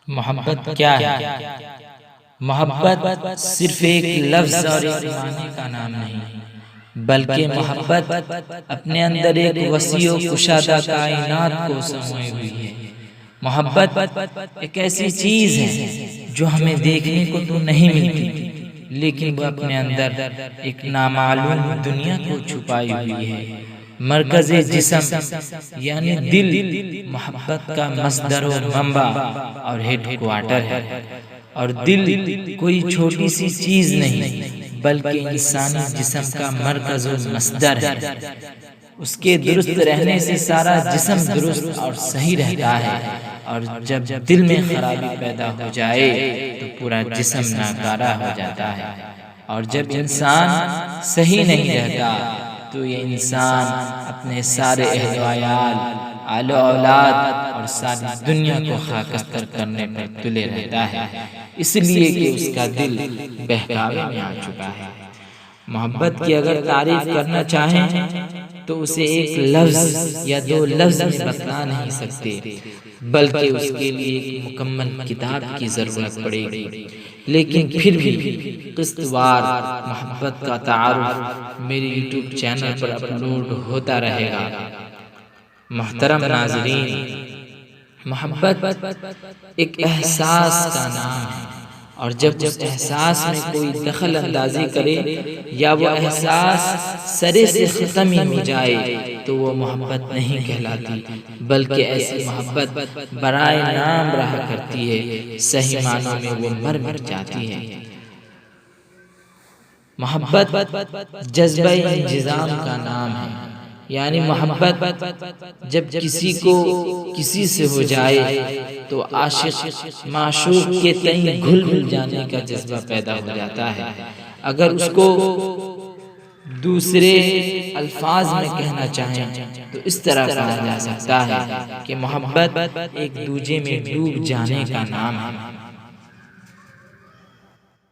محبت کیا ہے؟ محبت صرف ایک لفظ اور ایک معنی کا نام نہیں، بلکہ محبت اپنے اندر ایک وسیع و کشادہ کائنات کو سموئے ہوئی ہے۔ محبت ایک ایسی چیز ہے جو ہمیں دیکھنے کو تو نہیں ملتی، لیکن وہ اپنے اندر ایک نامعلوم دنیا کو چھپائی ہوئی ہے۔ مرکز جسم یعنی دل محبت کا مصدر و منبع اور ہیڈ کوارٹر ہے، اور دل کوئی چھوٹی سی چیز نہیں بلکہ انسانی جسم کا مرکز و مصدر ہے۔ اس کے درست رہنے سے سارا جسم درست اور صحیح رہتا ہے، اور جب دل میں خرابی پیدا ہو جائے تو پورا جسم ناکارہ ہو جاتا ہے۔ اور جب انسان صحیح نہیں رہتا تو یہ انسان اپنے سارے اہل و عیال، آل و اولاد اور ساری دنیا کو خاکستر کرنے پر تلے رہتا ہے، اس لیے کہ اس کا دل بہکاوے میں آ چکا ہے۔ محبت کی اگر تعریف کرنا چاہیں تو اسے ایک لفظ یا دو لفظ میں بتلا نہیں سکتے، بلکہ اس کے لیے ایک مکمل کتاب کی ضرورت پڑے گی۔ لیکن پھر بھی قسط وار محبت کا تعارف میرے یوٹیوب چینل پر اپلوڈ ہوتا رہے گا۔ محترم ناظرین، محبت ایک احساس کا نام ہے، اور جب اس احساس میں کوئی دخل اندازی کرے یا وہ احساس سرے سے ختم ہی ہو جائے تو وہ محبت نہیں کہلاتی، بلکہ ایسی محبت برائے نام رہا کرتی ہے، صحیح معنوں میں وہ مر مٹ جاتی ہے۔ محبت جذبہ انجذاب کا نام ہے، یعنی محبت جب کسی کو کسی سے ہو جائے تو عاشق معشوق کے تئیں گھل مل جانے کا جذبہ پیدا ہو جاتا ہے۔ اگر اس کو دوسرے الفاظ میں کہنا چاہیں تو اس طرح کہا جا سکتا ہے کہ محبت ایک دوجے میں ڈوب جانے کا نام ہے۔